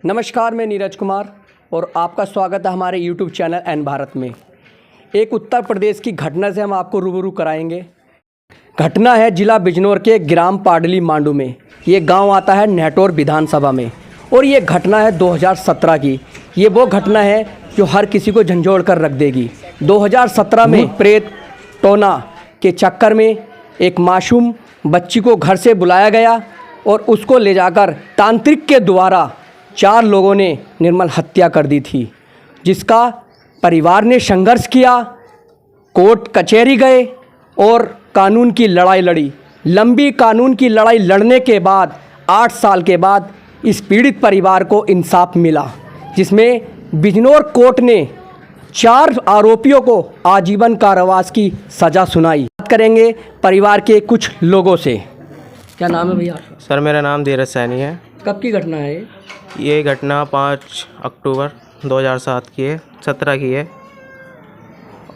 नमस्कार, मैं नीरज कुमार और आपका स्वागत है हमारे YouTube चैनल एन भारत में। एक उत्तर प्रदेश की घटना से हम आपको रूबरू कराएंगे। घटना है जिला बिजनौर के ग्राम पाडली मांडू में। ये गांव आता है नेटौर विधानसभा में और ये घटना है 2017 की। ये वो घटना है जो हर किसी को झंझोड़ कर रख देगी। 2017 में प्रेत टोना के चक्कर में एक मासूम बच्ची को घर से बुलाया गया और उसको ले जाकर तांत्रिक के द्वारा 4 लोगों ने निर्मल हत्या कर दी थी, जिसका परिवार ने संघर्ष किया, कोर्ट कचहरी गए और कानून की लड़ाई लड़ी। लंबी कानून की लड़ाई लड़ने के बाद 8 साल के बाद इस पीड़ित परिवार को इंसाफ मिला, जिसमें बिजनौर कोर्ट ने 4 आरोपियों को आजीवन कारावास की सज़ा सुनाई। बात करेंगे परिवार के कुछ लोगों से। क्या नाम है भैया? सर, मेरा नाम धीरज सैनी है। कब की घटना है ये घटना 5 अक्टूबर 2007 की है, 17 की है।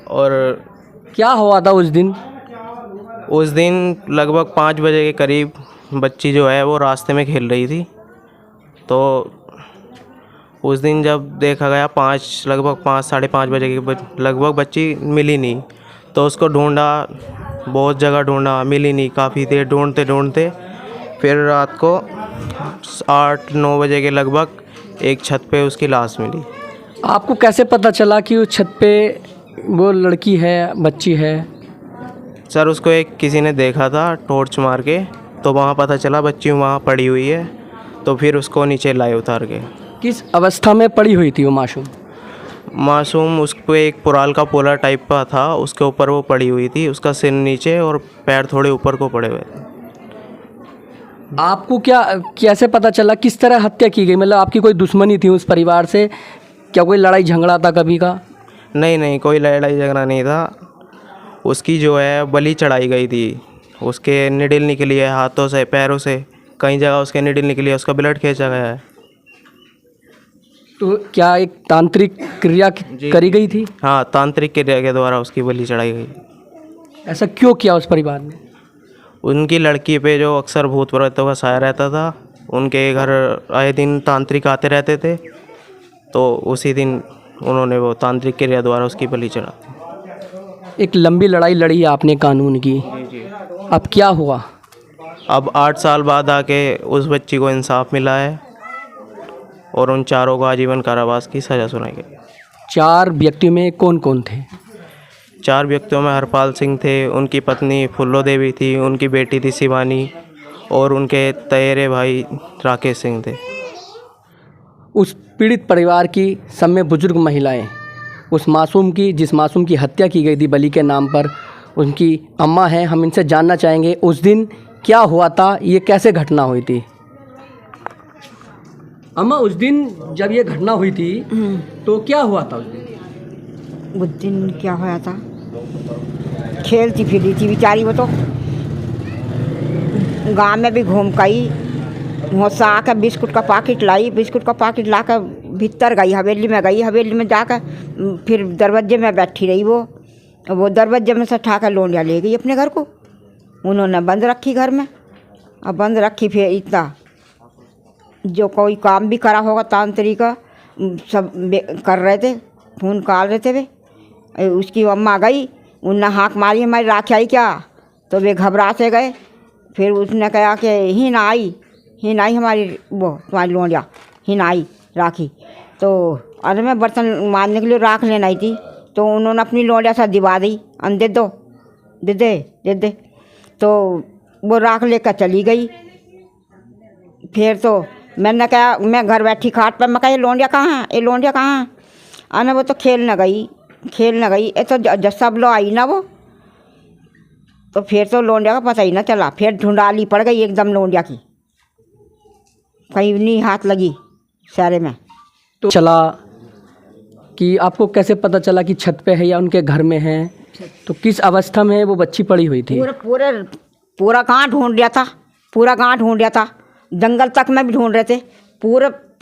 और क्या हुआ था उस दिन? उस दिन लगभग 5 बजे के करीब बच्ची जो है वो रास्ते में खेल रही थी। तो उस दिन जब देखा गया लगभग 5 साढ़े 5 बजे के लगभग बच्ची मिली नहीं, तो उसको ढूंढा, बहुत जगह ढूंढा, मिली नहीं। काफ़ी देर ढूंढते ढूंढते फिर रात को 8-9 बजे के लगभग एक छत पे उसकी लाश मिली। आपको कैसे पता चला कि उस छत पे वो लड़की है, बच्ची है? सर, उसको किसी ने देखा था टॉर्च मार के, तो वहाँ पता चला बच्ची वहाँ पड़ी हुई है। तो फिर उसको नीचे लाए उतार के। किस अवस्था में पड़ी हुई थी वो मासूम? उस पर एक पुराल का पोला टाइप का था, उसके ऊपर वो पड़ी हुई थी। उसका सिर नीचे और पैर थोड़े ऊपर को पड़े हुए थे। आपको कैसे पता चला किस तरह हत्या की गई? मतलब आपकी कोई दुश्मनी थी उस परिवार से? क्या कोई लड़ाई झगड़ा था कभी का? नहीं, कोई लड़ाई झगड़ा नहीं था। उसकी जो है बलि चढ़ाई गई थी। उसके निडिल निकली है हाथों से, पैरों से, कई जगह उसके निडिल निकली है, उसका ब्लड खींचा गया है। तो क्या एक तांत्रिक क्रिया करी गई थी? हाँ, तांत्रिक क्रिया के द्वारा उसकी बलि चढ़ाई गई। ऐसा क्यों किया उस परिवार ने? उनकी लड़की पे जो अक्सर भूत प्रेतों का साया रहता था, उनके घर आए दिन तांत्रिक आते रहते थे, तो उसी दिन उन्होंने वो तांत्रिक क्रिया द्वारा उसकी बलि चढ़ा। एक लंबी लड़ाई लड़ी आपने कानून की। अब क्या हुआ? अब 8 साल बाद आके उस बच्ची को इंसाफ मिला है और उन 4 को आजीवन कारावास की सज़ा सुनाई गई। 4 व्यक्ति में कौन कौन थे? 4 व्यक्तियों में हरपाल सिंह थे, उनकी पत्नी फुल्लो देवी थी, उनकी बेटी थी शिवानी और उनके तैरे भाई राकेश सिंह थे। उस पीड़ित परिवार की सब में बुजुर्ग महिलाएं, जिस मासूम की हत्या की गई थी बलि के नाम पर, उनकी अम्मा हैं। हम इनसे जानना चाहेंगे उस दिन क्या हुआ था, ये कैसे घटना हुई थी? अम्मा, उस दिन जब ये घटना हुई थी तो क्या हुआ था उस दिन? उस दिन क्या हुआ था? खेलती फिरती थी बेचारी वो तो। गांव में भी घूम गई, वहाँ से आकर बिस्कुट का पैकेट लाई, बिस्कुट का पैकेट लाकर भीतर गई, हवेली में गई। हवेली में जाकर फिर दरवाजे में बैठी रही। वो दरवाजे में से उठाकर लोंडिया ले गई अपने घर को। उन्होंने बंद रखी घर में। अब बंद रखी, फिर इतना जो कोई काम भी करा होगा तांत्रिक का सब कर रहे थे, खून काल रहे थे वे। उसकी अम्मा गई, उनने हाँक मारी, हमारी राखी आई क्या? तो वे घबरा से गए। फिर उसने कहा कि ही ना आई हमारी वो तुम्हारी लोंडिया ही ना आई राखी। तो अरे मैं बर्तन मारने के लिए राख लेना आई थी, तो उन्होंने अपनी लोंडिया से दिवा दी, दे दो, दे दे। तो वो राख लेकर चली गई। फिर तो मैंने कहा, मैं घर बैठी खाट पर, मैं कहा ये लोंडिया कहाँ है? अने वो तो खेल न गई। ये तो जब सब लोग आई ना वो, तो फिर तो लोंडिया का पता ही ना चला। फिर ढूंढाली पड़ गई एकदम लोंडिया की, कहीं नहीं हाथ लगी सारे में। तो चला कि आपको कैसे पता चला कि छत पे है या उनके घर में है? तो किस अवस्था में वो बच्ची पड़ी हुई थी? पूरा गाँव ढूंढ लिया था, जंगल तक में भी ढूंढ रहे थे।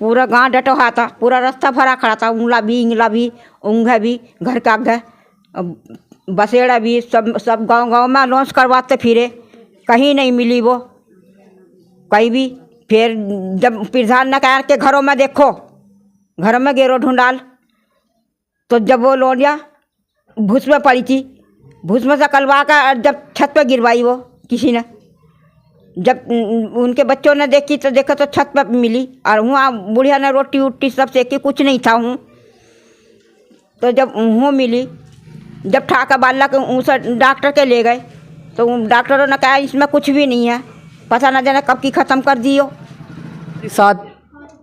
पूरा गांव डटा हुआ था, पूरा रास्ता भरा खड़ा था। इंगला भी, ऊँघा भी, घर का घर बसेड़ा भी, सब गांव में लॉन्च करवाते फिरे, कहीं नहीं मिली वो, कहीं भी। फिर जब प्रधान ने कहा कि घरों में देखो, घरों में गेरो ढूंढाल, तो जब वो लोनिया भूस में पड़ी थी, भूस में से कलवा कर जब छत पर गिरवाई वो किसी ने, जब उनके बच्चों ने देखी तो देखा तो छत पर मिली, और वहाँ बुढ़िया ने रोटी वोटी सब सेकी, कुछ नहीं था हूँ। तो जब वहाँ मिली, जब ठाका बाल्ला के उसे डॉक्टर के ले गए, तो डॉक्टरों ने कहा इसमें कुछ भी नहीं है, पता न जाने कब की ख़त्म कर दियो। साथ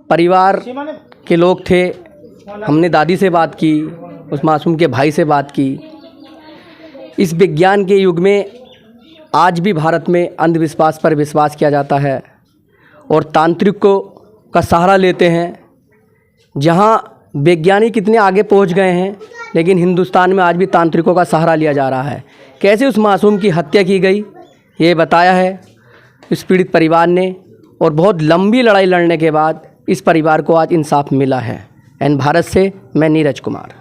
परिवार के लोग थे, हमने दादी से बात की, उस मासूम के भाई से बात की। इस विज्ञान के युग में आज भी भारत में अंधविश्वास पर विश्वास किया जाता है और तांत्रिकों का सहारा लेते हैं। जहां वैज्ञानिक इतने आगे पहुंच गए हैं, लेकिन हिंदुस्तान में आज भी तांत्रिकों का सहारा लिया जा रहा है। कैसे उस मासूम की हत्या की गई, ये बताया है इस पीड़ित परिवार ने, और बहुत लंबी लड़ाई लड़ने के बाद इस परिवार को आज इंसाफ मिला है। एन भारत से मैं नीरज कुमार।